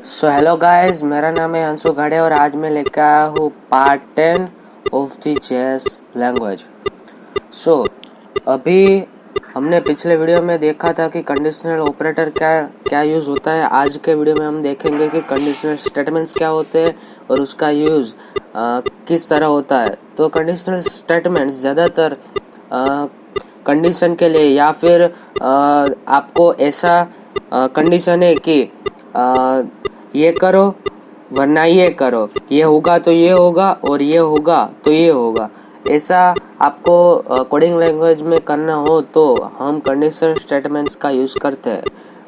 So hello guys, मेरा नाम है अंशु घड़े और आज मैं लेकर आया हूँ part 10 of the chess language. So अभी हमने पिछले वीडियो में देखा था कि कंडीशनल ऑपरेटर क्या यूज़ होता है। आज के वीडियो में हम देखेंगे कि कंडीशनल स्टेटमेंट्स क्या होते हैं और उसका यूज़ किस तरह होता है। तो कंडीशनल स्टेटमेंट्स ज़्यादातर कंडीशन के लिए या फिर आपको ऐसा कंडीशन है कि ये करो वरना ये करो, ये होगा तो ये होगा और ये होगा तो ये होगा, ऐसा आपको कोडिंग लैंग्वेज में करना हो तो हम कंडीशनल स्टेटमेंट्स का यूज़ करते हैं।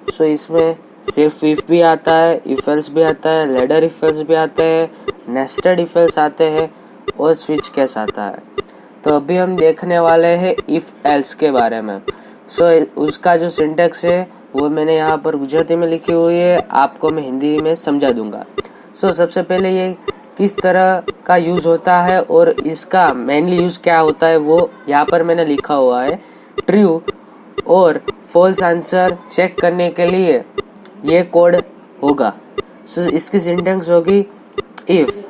सो इसमें सिर्फ इफ भी आता है, इफ एल्स भी आता है, लैडर इफ एल्स भी आते हैं, नेस्टेड इफ एल्स आते हैं और स्विच केस आता है। तो अभी हम देखने वाले हैं इफ एल्स के बारे में। सो उसका जो सिंटेक्स है वो मैंने यहाँ पर गुजराती में लिखी हुई है, आपको मैं हिंदी में समझा दूंगा। सो सबसे पहले ये किस तरह का यूज़ होता है और इसका मेनली यूज़ क्या होता है वो यहाँ पर मैंने लिखा हुआ है। ट्रू और फॉल्स आंसर चेक करने के लिए ये कोड होगा। सो इसकी सिंटेक्स होगी इफ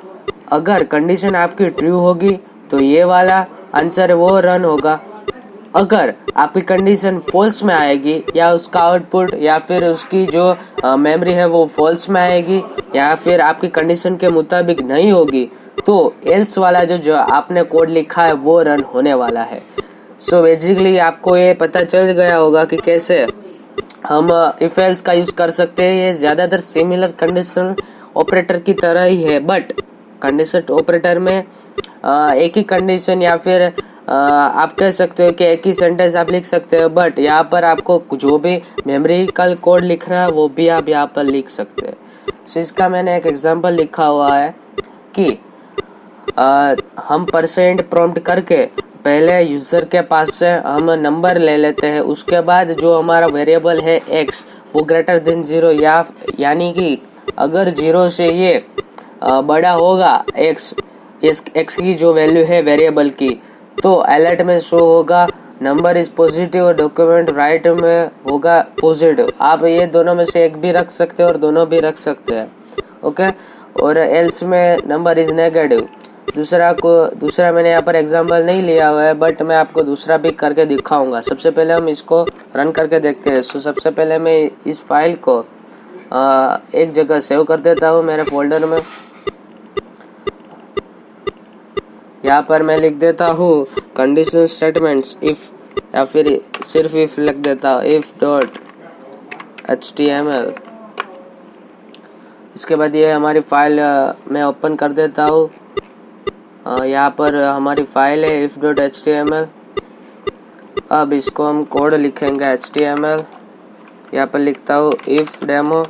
अगर कंडीशन आपकी ट्रू होगी तो ये वाला आंसर वो रन होगा। अगर आपकी कंडीशन फॉल्स में आएगी या उसका आउटपुट या फिर उसकी जो मेमोरी है वो फॉल्स में आएगी या फिर आपकी कंडीशन के मुताबिक नहीं होगी तो एल्स वाला जो आपने कोड लिखा है वो रन होने वाला है। सो बेसिकली आपको ये पता चल गया होगा कि कैसे हम इफ एल्स का यूज़ कर सकते हैं। ये ज़्यादातर सिमिलर कंडीशनल ऑपरेटर की तरह ही है, बट कंडीशनल ऑपरेटर में एक ही कंडीशन या फिर आप कह सकते हो कि एक ही सेंटेंस आप लिख सकते हो, बट यहाँ पर आपको जो भी मेमोरिकल कोड लिखना है वो भी आप यहाँ पर लिख सकते हैं। सो इसका मैंने एक एग्जांपल लिखा हुआ है कि हम परसेंट प्रॉम्प्ट करके पहले यूज़र के पास से हम नंबर ले लेते हैं, उसके बाद जो हमारा वेरिएबल है एक्स वो ग्रेटर देन 0 यानी कि अगर 0 से ये बड़ा होगा एक्स की जो वैल्यू है वेरिएबल की तो अलर्ट में शो होगा नंबर इज पॉजिटिव और डॉक्यूमेंट राइट में होगा पॉजिटिव। आप ये दोनों में से एक भी रख सकते हैं और दोनों भी रख सकते हैं, ओके। और एल्स में नंबर इज नेगेटिव। दूसरा मैंने यहाँ पर एग्जांपल नहीं लिया हुआ है, बट मैं आपको दूसरा भी करके दिखाऊंगा। सबसे पहले हम इसको रन करके देखते हैं। सो सबसे पहले मैं इस फाइल को एक जगह सेव कर देता हूँ मेरे फोल्डर में। यहाँ पर मैं लिख देता हूँ कंडीशनल स्टेटमेंट्स इफ या फिर सिर्फ इफ लिख देता हूँ if.html। इसके बाद ये हमारी फाइल मैं ओपन कर देता हूँ। यहाँ पर हमारी फाइल है if.html। अब इसको हम कोड लिखेंगे html। यहाँ पर लिखता हूँ if डेमो।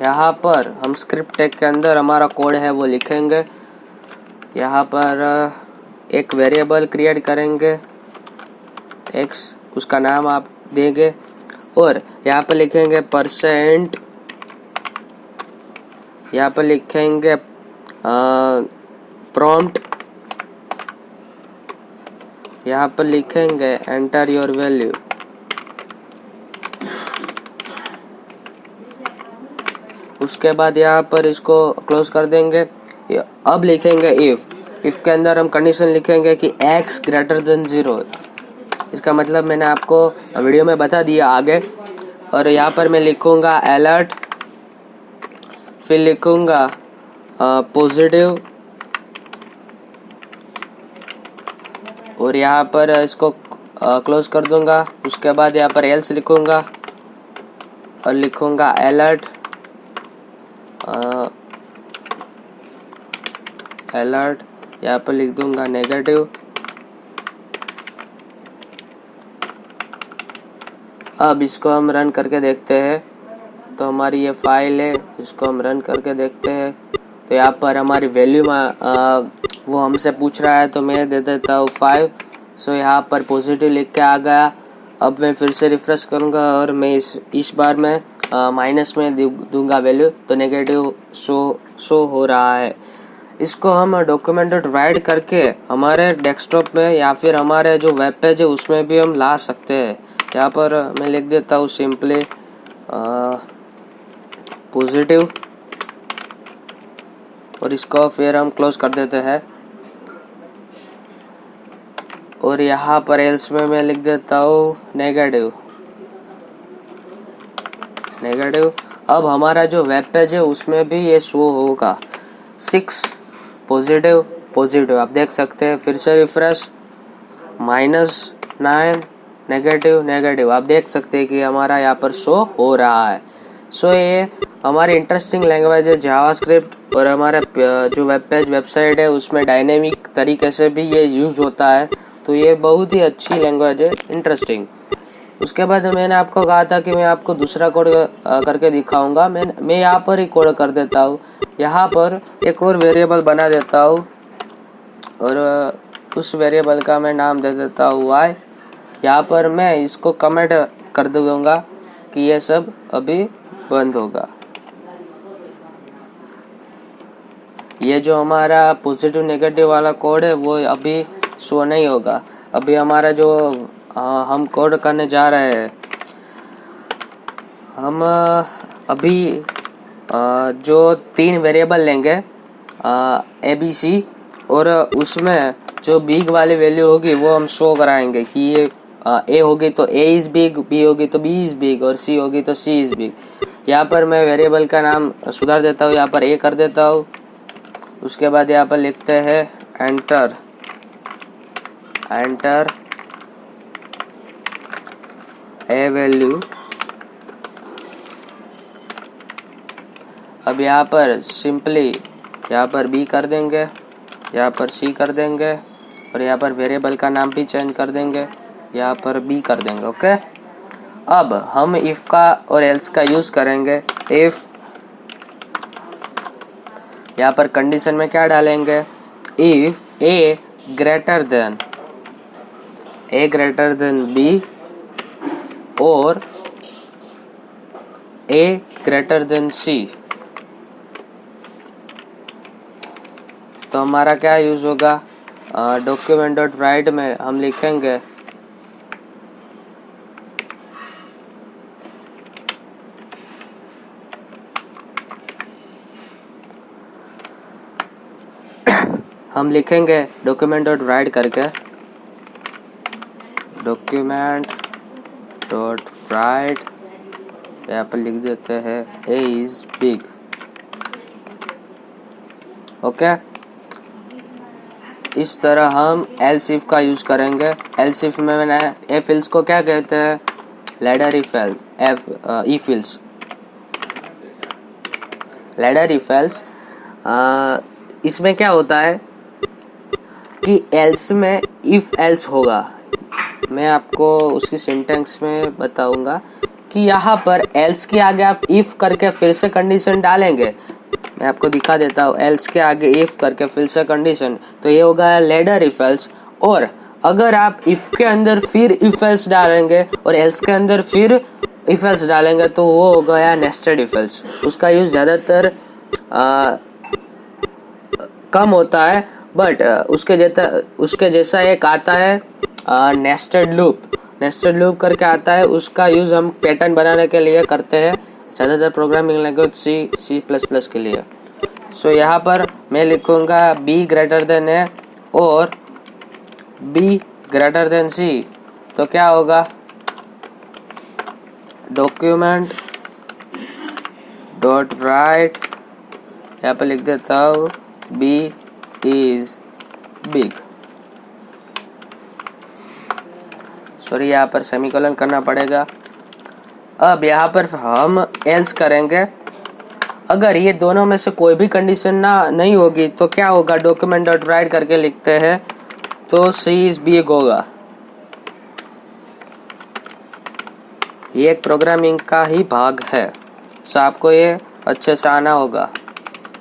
यहाँ पर हम स्क्रिप्ट टैग के अंदर हमारा कोड है वो लिखेंगे। यहाँ पर एक वेरिएबल क्रिएट करेंगे x, उसका नाम आप देंगे और यहाँ पर लिखेंगे परसेंट, यहाँ पर लिखेंगे प्रॉम्प्ट, यहाँ पर लिखेंगे एंटर योर वैल्यू। उसके बाद यहाँ पर इसको क्लोज कर देंगे। अब लिखेंगे इफ के अंदर हम कंडीशन लिखेंगे कि x ग्रेटर देन 0। इसका मतलब मैंने आपको वीडियो में बता दिया आगे। और यहाँ पर मैं लिखूंगा अलर्ट, फिर लिखूंगा पॉजिटिव और यहाँ पर इसको क्लोज कर दूंगा। उसके बाद यहाँ पर एल्स लिखूंगा और लिखूंगा अलर्ट यहाँ पर लिख दूंगा नेगेटिव। अब इसको हम रन करके देखते हैं। तो हमारी ये फाइल है, इसको हम रन करके देखते हैं। तो यहाँ पर हमारी वैल्यू वो हमसे पूछ रहा है तो मैं दे देता हूँ 5। सो यहाँ पर पॉजिटिव लिख के आ गया। अब मैं फिर से रिफ्रेश करूँगा और मैं इस बार मैं माइनस में दूंगा वैल्यू तो नेगेटिव शो हो रहा है। इसको हम डॉक्यूमेंट राइट करके हमारे डेस्कटॉप में या फिर हमारे जो वेब पेज है उसमें भी हम ला सकते हैं। यहाँ पर मैं लिख देता हूँ सिंपली पॉजिटिव और इसको फिर हम क्लोज कर देते हैं। और यहाँ पर एल्स में मैं लिख देता हूँ नेगेटिव। अब हमारा जो वेब पेज है उसमें भी ये शो होगा 6 पॉजिटिव। आप देख सकते हैं। फिर से रिफ्रेश, -9 नेगेटिव। आप देख सकते हैं कि हमारा यहाँ पर शो हो रहा है। सो ये हमारी इंटरेस्टिंग लैंग्वेज है जावास्क्रिप्ट। और हमारे जो वेबसाइट है उसमें डायनेमिक तरीके से भी ये यूज होता है। तो ये बहुत ही अच्छी लैंग्वेज है, इंटरेस्टिंग। उसके बाद मैंने आपको कहा था कि मैं आपको दूसरा कोड करके दिखाऊंगा। मैं यहाँ पर ही कोड कर देता हूँ। यहाँ पर एक और वेरिएबल बना देता हूँ और उस वेरिएबल का मैं नाम दे देता हूँ y। यहाँ पर मैं इसको कमेंट कर दूंगा कि ये सब अभी बंद होगा। ये जो हमारा पॉजिटिव नेगेटिव वाला कोड है वो अभी शो नहीं होगा। अभी हमारा जो हम कोड करने जा रहे हैं, हम अभी जो 3 वेरिएबल लेंगे ABC, और उसमें जो बिग वाली वैल्यू होगी वो हम शो कराएंगे कि ये A होगी तो A इज बिग, B होगी तो B इज बिग और C होगी तो C इज बिग। यहाँ पर मैं वेरिएबल का नाम सुधार देता हूँ, यहाँ पर A कर देता हूँ। उसके बाद यहाँ पर लिखते हैं एंटर ए वैल्यू। अब यहाँ पर सिंपली यहाँ पर B कर देंगे, यहाँ पर C कर देंगे और यहाँ पर वेरिएबल का नाम भी चेंज कर देंगे, यहाँ पर B कर देंगे। ओके। अब हम इफ का और एल्स का यूज करेंगे। इफ यहाँ पर कंडीशन में क्या डालेंगे, if A greater than B और A ग्रेटर देन C, तो हमारा क्या यूज होगा, document.write में हम लिखेंगे document.write करके document.write यहाँ पर लिख देते हैं A is big। ओके। इस तरह हम else if का यूज करेंगे। else if में मैंने if else को क्या कहते हैं, ladder if else। इसमें क्या होता है कि else में if else होगा। मैं आपको उसकी सिंटेक्स में बताऊंगा कि यहाँ पर else के आगे आप if करके फिर से कंडीशन डालेंगे। मैं आपको दिखा देता हूँ। else के आगे if करके फिर से कंडीशन, तो ये होगा ladder if else। और अगर आप if के अंदर फिर if else डालेंगे और else के अंदर फिर if else डालेंगे तो वो हो गया nested if else। उसका यूज ज़्यादातर कम होता है, बट उसके जैसा एक आता है नेस्टेड लूप करके आता है। उसका यूज हम पैटर्न बनाने के लिए करते हैं, ज़्यादातर प्रोग्रामिंग लैंग्वेज C++ के लिए। सो यहाँ पर मैं लिखूंगा B ग्रेटर देन A और B ग्रेटर देन C, तो क्या होगा, document.write यहाँ पर लिख देता हूँ B is big। सॉरी, यहाँ पर सेमीकोलन करना पड़ेगा। अब यहाँ पर हम else करेंगे। अगर ये दोनों में से कोई भी कंडीशन नहीं होगी तो क्या होगा, document.write करके लिखते हैं तो C is big होगा। ये एक प्रोग्रामिंग का ही भाग है। सो आपको ये अच्छे से आना होगा,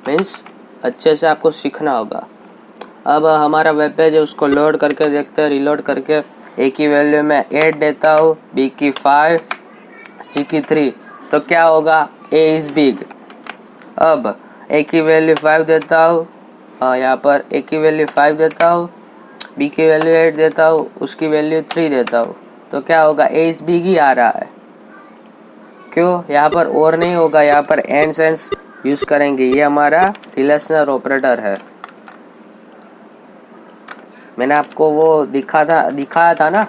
मीन्स अच्छे से आपको सीखना होगा। अब हमारा वेब पेज है, उसको लोड करके देखते हैं। रिलोड करके A की वैल्यू में 8 देता हूँ, B की 5, C की 3, तो क्या होगा, A इज बिग। अब A की वैल्यू 5 देता हूँ, यहाँ पर A की वैल्यू 5 देता हूँ, B की वैल्यू 8 देता हूँ, उसकी वैल्यू 3 देता हूँ, तो क्या होगा, A इज बिग ही आ रहा है। क्यों, यहाँ पर और नहीं होगा, यहाँ पर एंड सेंस यूज़ करेंगे। ये हमारा रिलेशनल ऑपरेटर है। मैंने आपको वो दिखाया था ना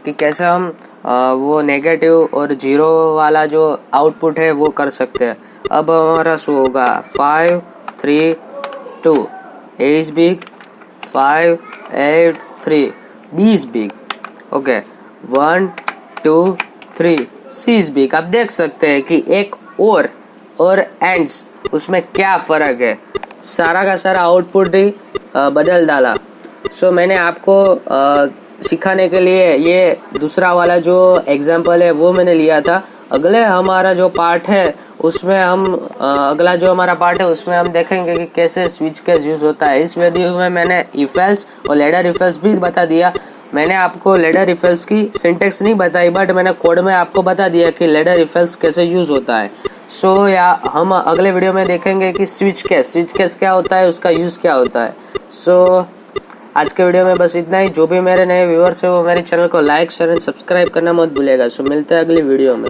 कि कैसे हम वो नेगेटिव और जीरो वाला जो आउटपुट है वो कर सकते हैं। अब हमारा शो होगा 5 3 2, A is big, 5 8 3, B is big, okay 1 2 3, C is big। आप देख सकते हैं कि एक और एंड्स उसमें क्या फ़र्क है। सारा का सारा आउटपुट ही बदल डाला। सो मैंने आपको सिखाने के लिए ये दूसरा वाला जो एग्जाम्पल है वो मैंने लिया था। अगले हमारा जो पार्ट है उसमें हम अगला जो हमारा पार्ट है उसमें हम देखेंगे कि कैसे स्विच केस यूज़ होता है। इस वीडियो में मैंने इफ एल्स और लेडर इफ एल्स भी बता दिया। मैंने आपको लेडर इफ एल्स की सिंटेक्स नहीं बताई, बट मैंने कोड में आपको बता दिया कि लेडर इफ एल्स कैसे यूज़ होता है। सो या हम अगले वीडियो में देखेंगे कि स्विच केस क्या होता है, उसका यूज़ क्या होता है। सो आज के वीडियो में बस इतना ही। जो भी मेरे नए व्यूअर्स है वो मेरे चैनल को लाइक शेयर एंड सब्सक्राइब करना मत भूलिएगा। सो मिलते हैं अगली वीडियो में।